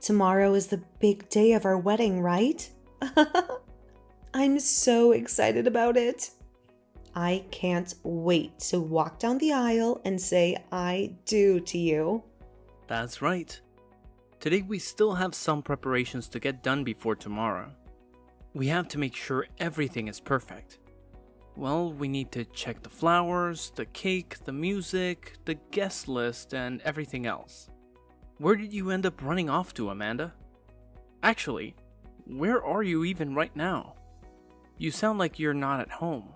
Tomorrow is the big day of our wedding, right? I'm so excited about it. I can't wait to walk down the aisle and say I do to you. That's right. Today we still have some preparations to get done before tomorrow. We have to make sure everything is perfect. Well, we need to check the flowers, the cake, the music, the guest list, and everything else. Where did you end up running off to, Amanda? Actually, where are you even right now? You sound like you're not at home.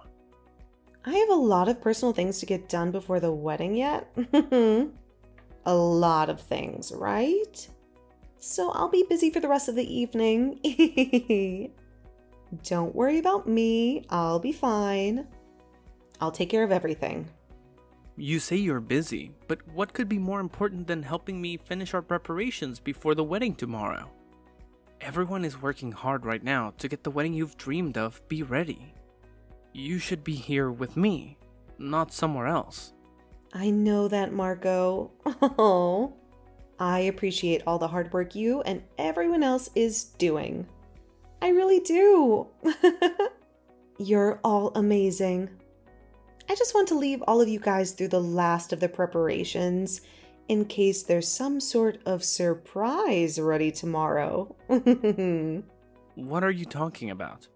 I have a lot of personal things to get done before the wedding yet. A lot of things, right? So I'll be busy for the rest of the evening. Don't worry about me. I'll be fine. I'll take care of everything. You say you're busy, but what could be more important than helping me finish our preparations before the wedding tomorrow? Everyone is working hard right now to get the wedding you've dreamed of be ready. You should be here with me, not somewhere else. I know that, Marco. Oh, I appreciate all the hard work you and everyone else is doing. I really do. You're all amazing. I just want to leave all of you guys through the last of the preparations in case there's some sort of surprise ready tomorrow. What are you talking about?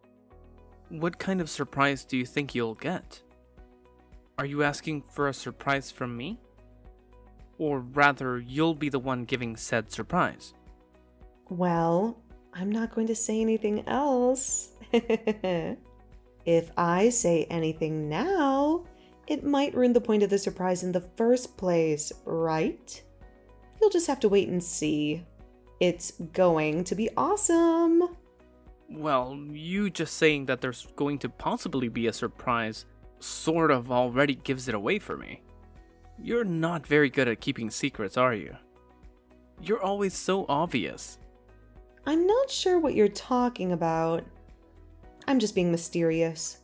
What kind of surprise do you think you'll get? Are you asking for a surprise from me? Or rather, you'll be the one giving said surprise? Well, I'm not going to say anything else. If I say anything now, it might ruin the point of the surprise in the first place, right? You'll just have to wait and see. It's going to be awesome. Well, you just saying that there's going to possibly be a surprise sort of already gives it away for me. You're not very good at keeping secrets, are you? You're always so obvious. I'm not sure what you're talking about. I'm just being mysterious.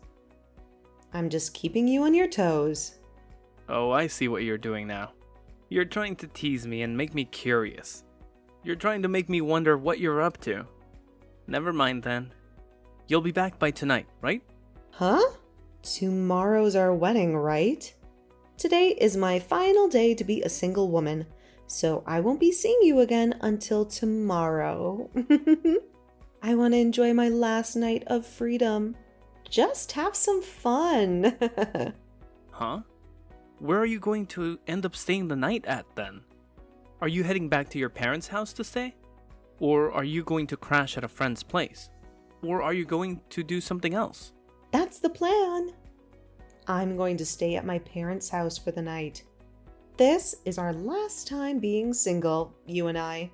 I'm just keeping you on your toes. Oh, I see what you're doing now. You're trying to tease me and make me curious. You're trying to make me wonder what you're up to. Never mind then. You'll be back by tonight, right? Huh? Tomorrow's our wedding, right? Today is my final day to be a single woman, so I won't be seeing you again until tomorrow. I want to enjoy my last night of freedom. Just have some fun. Huh? Where are you going to end up staying the night at then? Are you heading back to your parents' house to stay? Or are you going to crash at a friend's place? Or are you going to do something else? That's the plan. I'm going to stay at my parents' house for the night. This is our last time being single, you and I.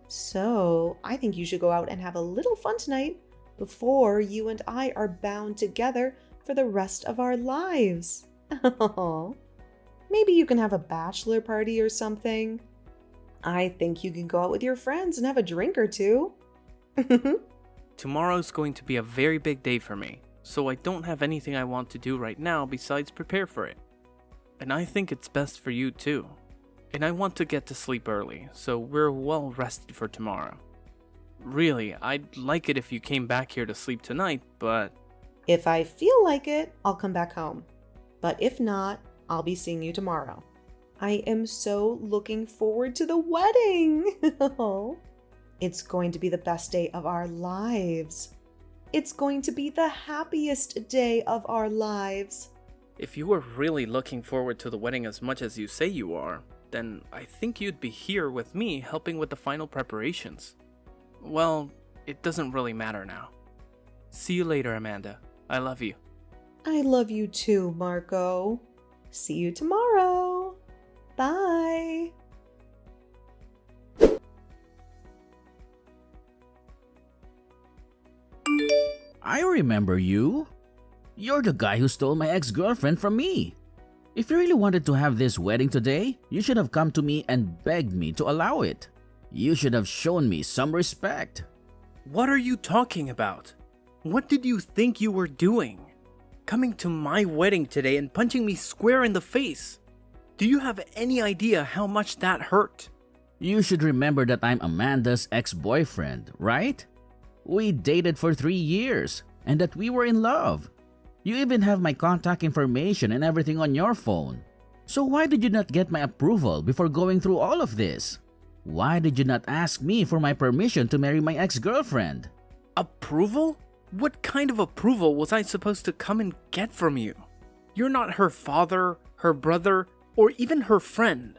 So, I think you should go out and have a little fun tonight before you and I are bound together for the rest of our lives. Maybe you can have a bachelor party or something. I think you can go out with your friends and have a drink or two. Tomorrow's going to be a very big day for me, so I don't have anything I want to do right now besides prepare for it. And I think it's best for you too. And I want to get to sleep early, so we're well rested for tomorrow. Really, I'd like it if you came back here to sleep tonight, but... If I feel like it, I'll come back home. But if not, I'll be seeing you tomorrow. I am so looking forward to the wedding. It's going to be the best day of our lives. It's going to be the happiest day of our lives. If you were really looking forward to the wedding as much as you say you are, then I think you'd be here with me helping with the final preparations. Well, it doesn't really matter now. See you later, Amanda. I love you. I love you too, Marco. See you tomorrow. Bye. I remember you. You're the guy who stole my ex-girlfriend from me. If you really wanted to have this wedding today, you should have come to me and begged me to allow it. You should have shown me some respect. What are you talking about? What did you think you were doing? Coming to my wedding today and punching me square in the face? Do you have any idea how much that hurt? You should remember that I'm Amanda's ex-boyfriend, right? We dated for 3 years and that we were in love. You even have my contact information and everything on your phone. So why did you not get my approval before going through all of this? Why did you not ask me for my permission to marry my ex-girlfriend? Approval? What kind of approval was I supposed to come and get from you? You're not her father, her brother, or even her friend.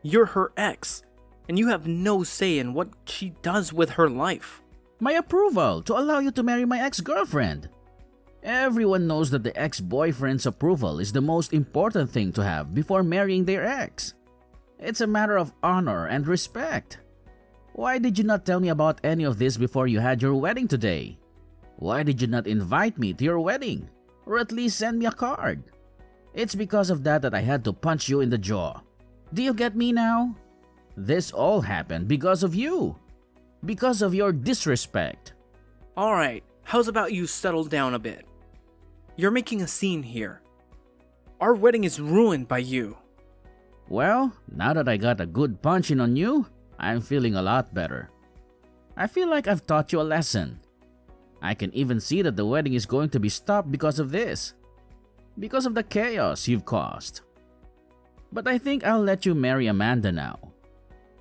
You're her ex, and you have no say in what she does with her life. My approval to allow you to marry my ex-girlfriend. Everyone knows that the ex-boyfriend's approval is the most important thing to have before marrying their ex. It's a matter of honor and respect. Why did you not tell me about any of this before you had your wedding today? Why did you not invite me to your wedding? Or at least send me a card? It's because of that I had to punch you in the jaw. Do you get me now? This all happened because of you. Because of your disrespect. Alright, how's about you settle down a bit? You're making a scene here. Our wedding is ruined by you. Well, now that I got a good punching on you, I'm feeling a lot better. I feel like I've taught you a lesson. I can even see that the wedding is going to be stopped because of this. Because of the chaos you've caused. But I think I'll let you marry Amanda now.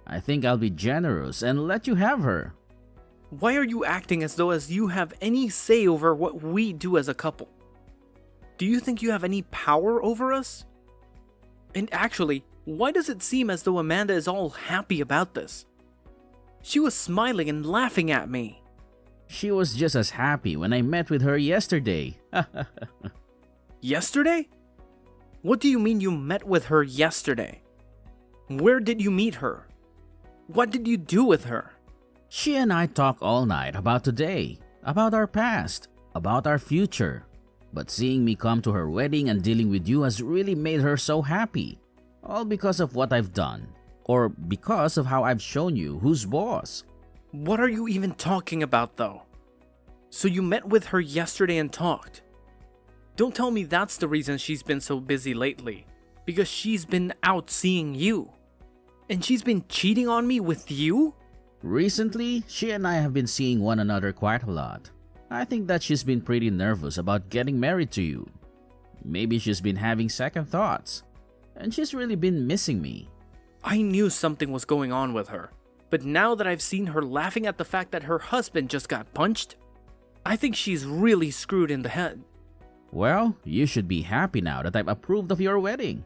I think I'll be generous and let you have her. Why are you acting as though you have any say over what we do as a couple? Do you think you have any power over us? And actually, why does it seem as though Amanda is all happy about this? She was smiling and laughing at me. She was just as happy when I met with her yesterday. Yesterday? What do you mean you met with her yesterday? Where did you meet her? What did you do with her? She and I talked all night about today, about our past, about our future. But seeing me come to her wedding and dealing with you has really made her so happy. All because of what I've done. Or because of how I've shown you who's boss. What are you even talking about though? So you met with her yesterday and talked. Don't tell me that's the reason she's been so busy lately. Because she's been out seeing you. And she's been cheating on me with you? Recently, she and I have been seeing one another quite a lot. I think that she's been pretty nervous about getting married to you. Maybe she's been having second thoughts. And she's really been missing me. I knew something was going on with her. But now that I've seen her laughing at the fact that her husband just got punched, I think she's really screwed in the head. Well, you should be happy now that I've approved of your wedding.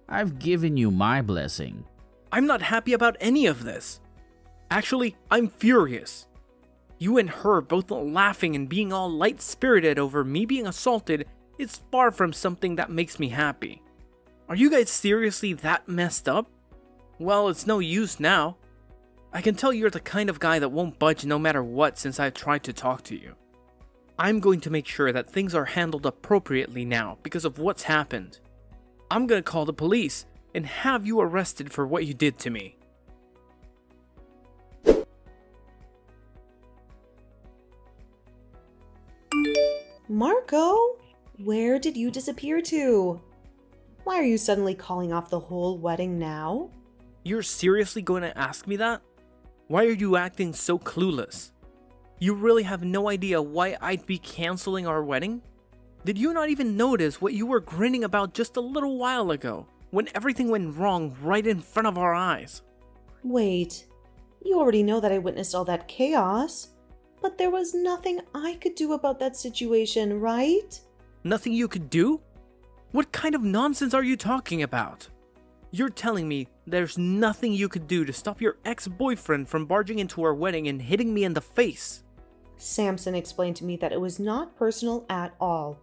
I've given you my blessing. I'm not happy about any of this. Actually, I'm furious. You and her both laughing and being all light-spirited over me being assaulted is far from something that makes me happy. Are you guys seriously that messed up? Well, it's no use now. I can tell you're the kind of guy that won't budge no matter what since I've tried to talk to you. I'm going to make sure that things are handled appropriately now because of what's happened. I'm gonna call the police and have you arrested for what you did to me. Marco, where did you disappear to? Why are you suddenly calling off the whole wedding now? You're seriously going to ask me that? Why are you acting so clueless? You really have no idea why I'd be canceling our wedding? Did you not even notice what you were grinning about just a little while ago, when everything went wrong right in front of our eyes? Wait, you already know that I witnessed all that chaos, but there was nothing I could do about that situation, right? Nothing you could do? What kind of nonsense are you talking about? You're telling me there's nothing you could do to stop your ex-boyfriend from barging into our wedding and hitting me in the face? Samson explained to me that it was not personal at all.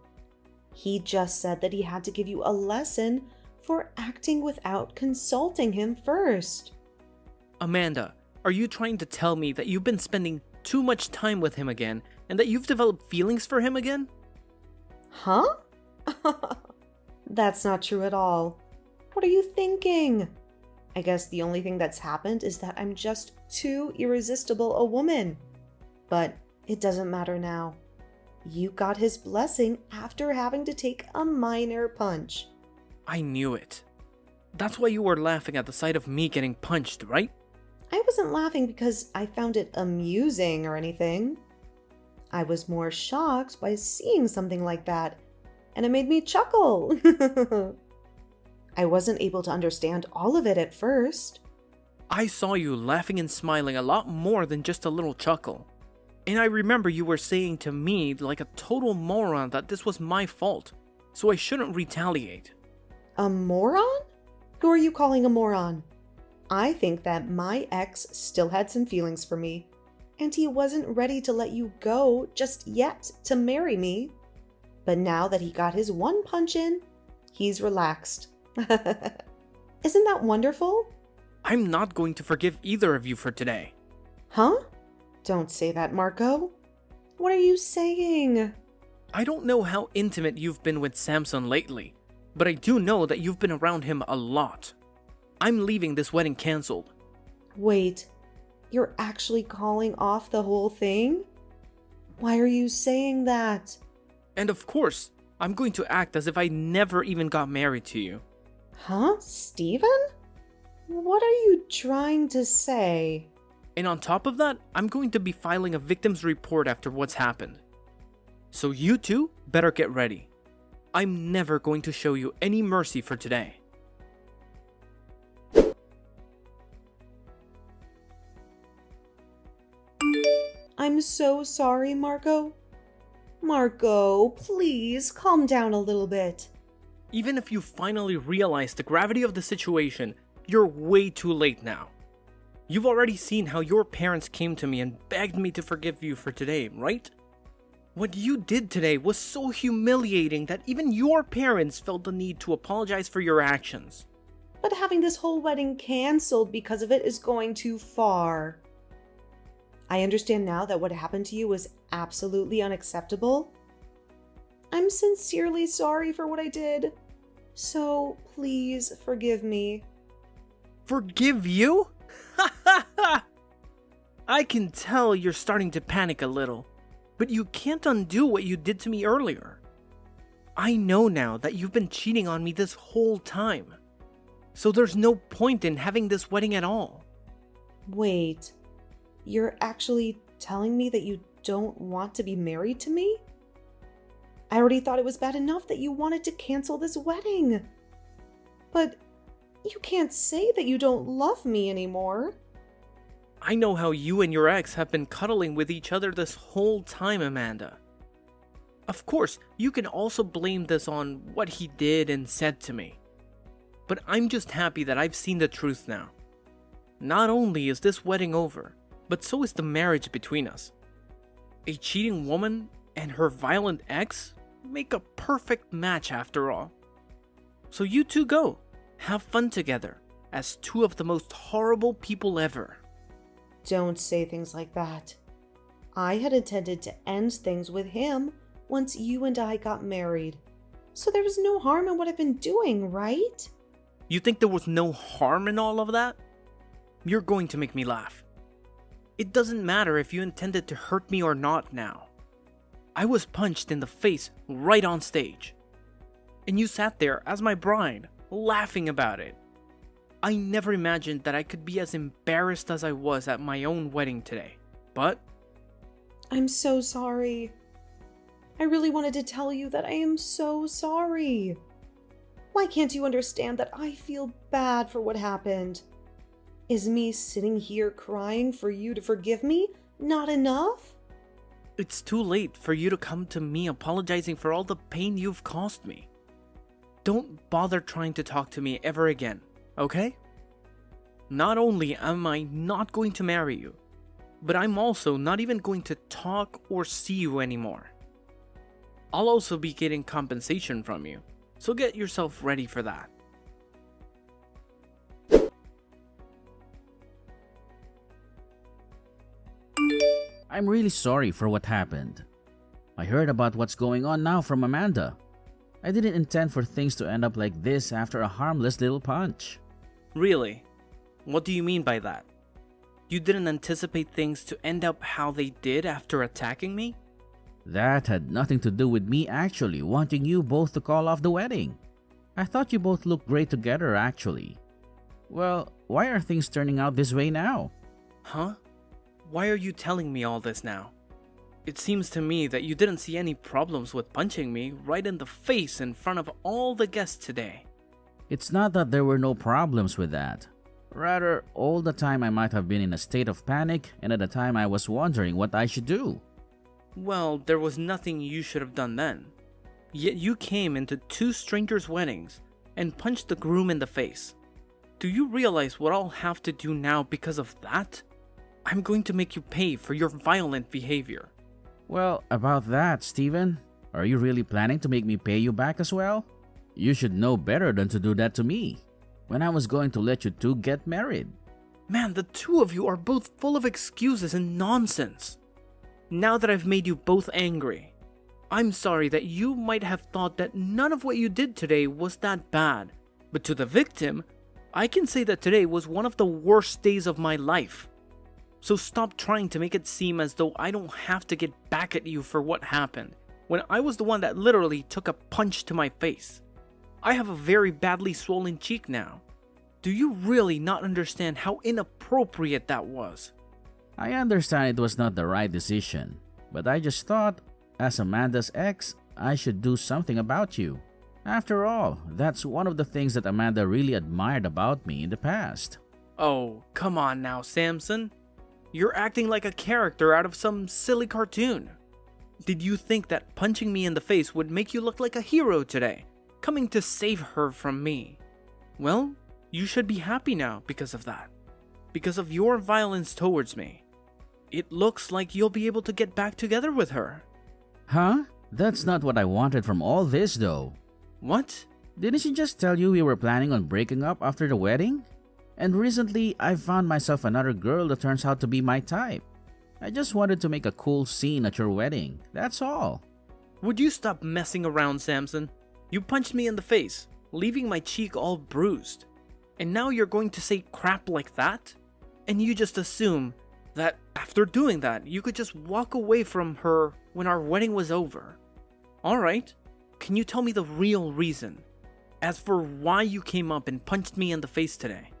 He just said that he had to give you a lesson for acting without consulting him first. Amanda, are you trying to tell me that you've been spending too much time with him again and that you've developed feelings for him again? Huh? That's not true at all. What are you thinking? I guess the only thing that's happened is that I'm just too irresistible a woman. But it doesn't matter now. You got his blessing after having to take a minor punch. I knew it. That's why you were laughing at the sight of me getting punched, right? I wasn't laughing because I found it amusing or anything. I was more shocked by seeing something like that, and it made me chuckle. I wasn't able to understand all of it at first. I saw you laughing and smiling a lot more than just a little chuckle. And I remember you were saying to me like a total moron that this was my fault, so I shouldn't retaliate. A moron? Who are you calling a moron? I think that my ex still had some feelings for me, and he wasn't ready to let you go just yet to marry me. But now that he got his one punch in, he's relaxed. Isn't that wonderful? I'm not going to forgive either of you for today. Huh? Don't say that, Marco. What are you saying? I don't know how intimate you've been with Samson lately, but I do know that you've been around him a lot. I'm leaving this wedding cancelled. Wait, you're actually calling off the whole thing? Why are you saying that? And of course, I'm going to act as if I never even got married to you. Huh? Steven? What are you trying to say? And on top of that, I'm going to be filing a victim's report after what's happened. So you two better get ready. I'm never going to show you any mercy for today. I'm so sorry, Marco. Marco, please calm down a little bit. Even if you finally realize the gravity of the situation, you're way too late now. You've already seen how your parents came to me and begged me to forgive you for today, right? What you did today was so humiliating that even your parents felt the need to apologize for your actions. But having this whole wedding canceled because of it is going too far. I understand now that what happened to you was absolutely unacceptable. I'm sincerely sorry for what I did. So please forgive me. Forgive you? I can tell you're starting to panic a little, but you can't undo what you did to me earlier. I know now that you've been cheating on me this whole time, so there's no point in having this wedding at all. Wait, you're actually telling me that you don't want to be married to me? I already thought it was bad enough that you wanted to cancel this wedding. But you can't say that you don't love me anymore. I know how you and your ex have been cuddling with each other this whole time, Amanda. Of course, you can also blame this on what he did and said to me. But I'm just happy that I've seen the truth now. Not only is this wedding over, but so is the marriage between us. A cheating woman and her violent ex make a perfect match after all. So you two go, have fun together, as two of the most horrible people ever. Don't say things like that. I had intended to end things with him once you and I got married. So there was no harm in what I've been doing, right? You think there was no harm in all of that? You're going to make me laugh. It doesn't matter if you intended to hurt me or not now. I was punched in the face right on stage. And you sat there as my bride, laughing about it. I never imagined that I could be as embarrassed as I was at my own wedding today. But I'm so sorry. I really wanted to tell you that I am so sorry. Why can't you understand that I feel bad for what happened? Is me sitting here crying for you to forgive me not enough? it's too late for you to come to me apologizing for all the pain you've caused me. Don't bother trying to talk to me ever again, okay? Not only am I not going to marry you, but I'm also not even going to talk or see you anymore. I'll also be getting compensation from you, so get yourself ready for that. I'm really sorry for what happened. I heard about what's going on now from Amanda. I didn't intend for things to end up like this after a harmless little punch. Really? What do you mean by that? You didn't anticipate things to end up how they did after attacking me? That had nothing to do with me actually wanting you both to call off the wedding. I thought you both looked great together actually. Well, why are things turning out this way now? Huh? Why are you telling me all this now? It seems to me that you didn't see any problems with punching me right in the face in front of all the guests today. It's not that there were no problems with that. Rather, all the time I might have been in a state of panic, and at the time I was wondering what I should do. Well, there was nothing you should have done then. Yet you came into two strangers' weddings and punched the groom in the face. Do you realize what I'll have to do now because of that? I'm going to make you pay for your violent behavior. Well, about that, Steven, are you really planning to make me pay you back as well? You should know better than to do that to me, when I was going to let you two get married. Man, the two of you are both full of excuses and nonsense. Now that I've made you both angry, I'm sorry that you might have thought that none of what you did today was that bad. But to the victim, I can say that today was one of the worst days of my life. So stop trying to make it seem as though I don't have to get back at you for what happened, when I was the one that literally took a punch to my face. I have a very badly swollen cheek now. Do you really not understand how inappropriate that was? I understand it was not the right decision, but I just thought, as Amanda's ex, I should do something about you. After all, that's one of the things that Amanda really admired about me in the past. Oh, come on now, Samson. You're acting like a character out of some silly cartoon. Did you think that punching me in the face would make you look like a hero today, coming to save her from me? Well, you should be happy now because of that. Because of your violence towards me. It looks like you'll be able to get back together with her. Huh? That's not what I wanted from all this though. What? Didn't she just tell you we were planning on breaking up after the wedding? And recently, I found myself another girl that turns out to be my type. I just wanted to make a cool scene at your wedding, that's all. Would you stop messing around, Samson? You punched me in the face, leaving my cheek all bruised. And now you're going to say crap like that? And you just assume that after doing that, you could just walk away from her when our wedding was over. Alright, can you tell me the real reason? As for why you came up and punched me in the face today?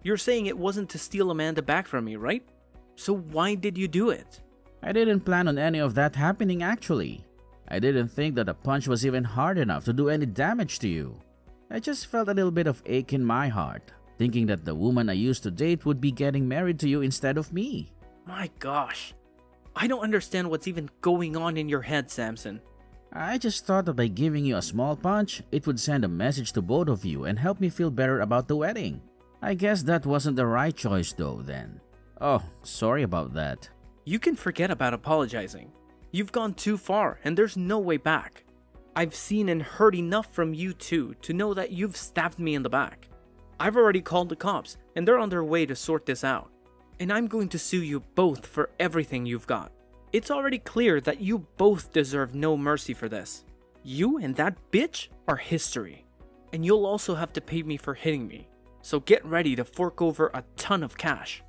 You're saying it wasn't to steal Amanda back from me, right? So why did you do it? I didn't plan on any of that happening actually. I didn't think that a punch was even hard enough to do any damage to you. I just felt a little bit of ache in my heart, thinking that the woman I used to date would be getting married to you instead of me. My gosh. I don't understand what's even going on in your head, Samson. I just thought that by giving you a small punch, it would send a message to both of you and help me feel better about the wedding. I guess that wasn't the right choice though then. Oh, sorry about that. You can forget about apologizing. You've gone too far and there's no way back. I've seen and heard enough from you two to know that you've stabbed me in the back. I've already called the cops and they're on their way to sort this out. And I'm going to sue you both for everything you've got. It's already clear that you both deserve no mercy for this. You and that bitch are history. And you'll also have to pay me for hitting me. So get ready to fork over a ton of cash.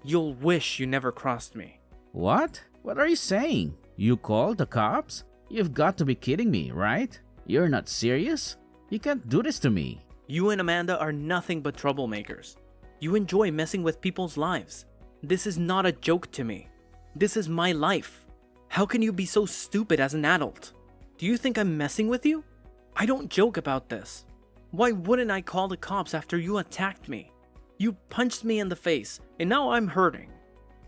You'll wish you never crossed me. What? What are you saying? You called the cops? You've got to be kidding me, right? You're not serious? You can't do this to me. You and Amanda are nothing but troublemakers. You enjoy messing with people's lives. This is not a joke to me. This is my life. How can you be so stupid as an adult? Do you think I'm messing with you? I don't joke about this. Why wouldn't I call the cops after you attacked me? You punched me in the face, and now I'm hurting.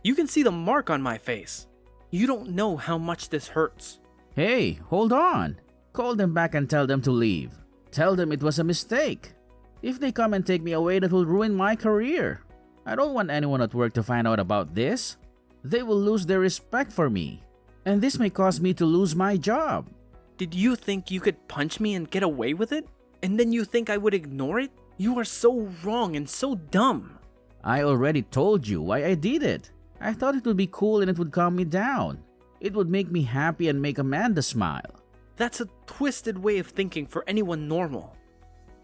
You can see the mark on my face. You don't know how much this hurts. Hey, hold on. Call them back and tell them to leave. Tell them it was a mistake. If they come and take me away, that will ruin my career. I don't want anyone at work to find out about this. They will lose their respect for me. And this may cause me to lose my job. Did you think you could punch me and get away with it? And then you think I would ignore it? You are so wrong and so dumb. I already told you why I did it. I thought it would be cool and it would calm me down. It would make me happy and make Amanda smile. That's a twisted way of thinking for anyone normal.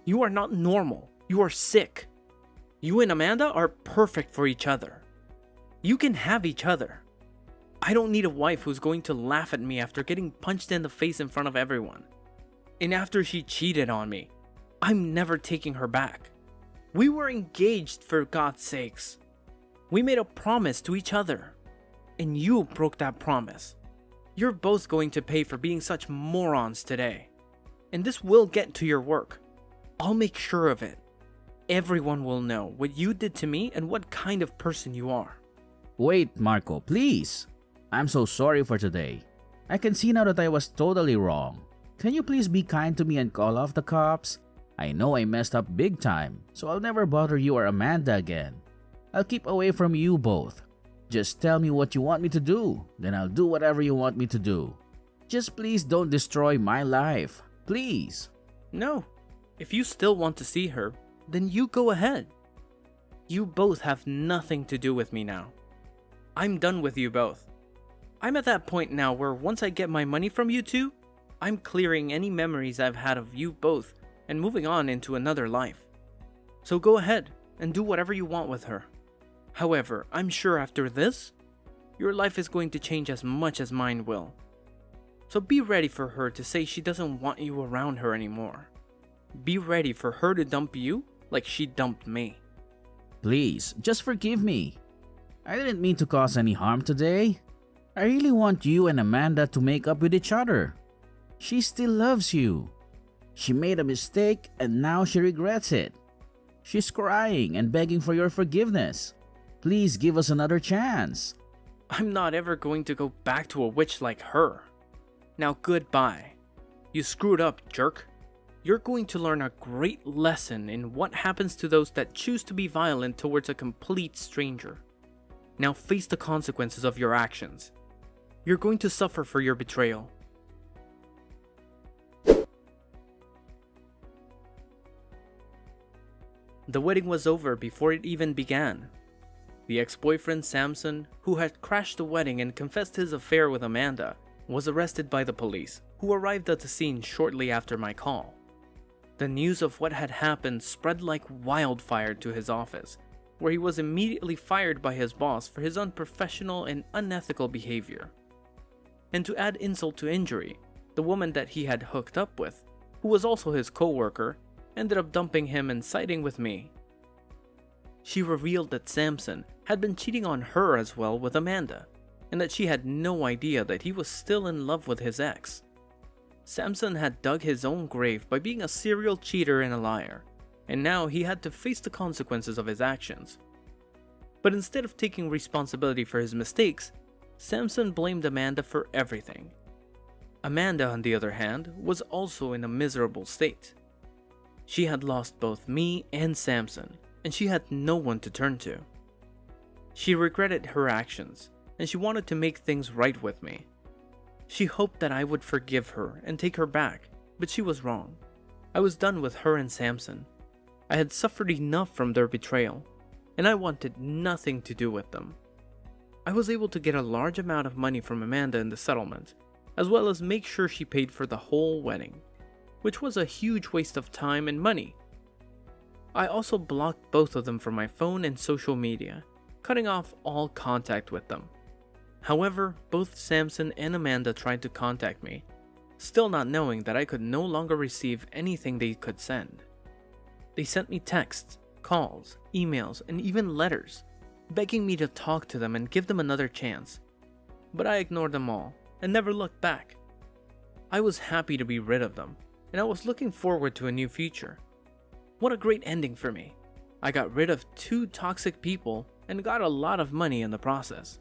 You are not normal. You are sick. You and Amanda are perfect for each other. You can have each other. I don't need a wife who's going to laugh at me after getting punched in the face in front of everyone. And after she cheated on me, I'm never taking her back. We were engaged, for God's sakes. We made a promise to each other, and you broke that promise. You're both going to pay for being such morons today. And this will get to your work. I'll make sure of it. Everyone will know what you did to me and what kind of person you are. Wait, Marco, please. I'm so sorry for today. I can see now that I was totally wrong. Can you please be kind to me and call off the cops? I know I messed up big time, so I'll never bother you or Amanda again. I'll keep away from you both. Just tell me what you want me to do, then I'll do whatever you want me to do. Just please don't destroy my life. Please. No, if you still want to see her, then you go ahead. You both have nothing to do with me now. I'm done with you both. I'm at that point now where once I get my money from you two, I'm clearing any memories I've had of you both and moving on into another life. So go ahead and do whatever you want with her. However, I'm sure after this, your life is going to change as much as mine will. So be ready for her to say she doesn't want you around her anymore. Be ready for her to dump you like she dumped me. Please, just forgive me. I didn't mean to cause any harm today. I really want you and Amanda to make up with each other. She still loves you. She made a mistake and now she regrets it. She's crying and begging for your forgiveness. Please give us another chance. I'm not ever going to go back to a witch like her. Now goodbye. You screwed up, jerk. You're going to learn a great lesson in what happens to those that choose to be violent towards a complete stranger. Now face the consequences of your actions. You're going to suffer for your betrayal. The wedding was over before it even began. The ex-boyfriend Samson, who had crashed the wedding and confessed his affair with Amanda, was arrested by the police, who arrived at the scene shortly after my call. The news of what had happened spread like wildfire to his office, where he was immediately fired by his boss for his unprofessional and unethical behavior. And to add insult to injury, the woman that he had hooked up with, who was also his co-worker, ended up dumping him and siding with me. She revealed that Samson had been cheating on her as well with Amanda, and that she had no idea that he was still in love with his ex. Samson had dug his own grave by being a serial cheater and a liar, and now he had to face the consequences of his actions. But instead of taking responsibility for his mistakes, Samson blamed Amanda for everything. Amanda, on the other hand, was also in a miserable state. She had lost both me and Samson, and she had no one to turn to. She regretted her actions, and she wanted to make things right with me. She hoped that I would forgive her and take her back, but she was wrong. I was done with her and Samson. I had suffered enough from their betrayal, and I wanted nothing to do with them. I was able to get a large amount of money from Amanda in the settlement, as well as make sure she paid for the whole wedding, which was a huge waste of time and money. I also blocked both of them from my phone and social media, cutting off all contact with them. However, both Samson and Amanda tried to contact me, still not knowing that I could no longer receive anything they could send. They sent me texts, calls, emails, and even letters, begging me to talk to them and give them another chance. But I ignored them all and never looked back. I was happy to be rid of them, and I was looking forward to a new future. What a great ending for me. I got rid of 2 toxic people and got a lot of money in the process.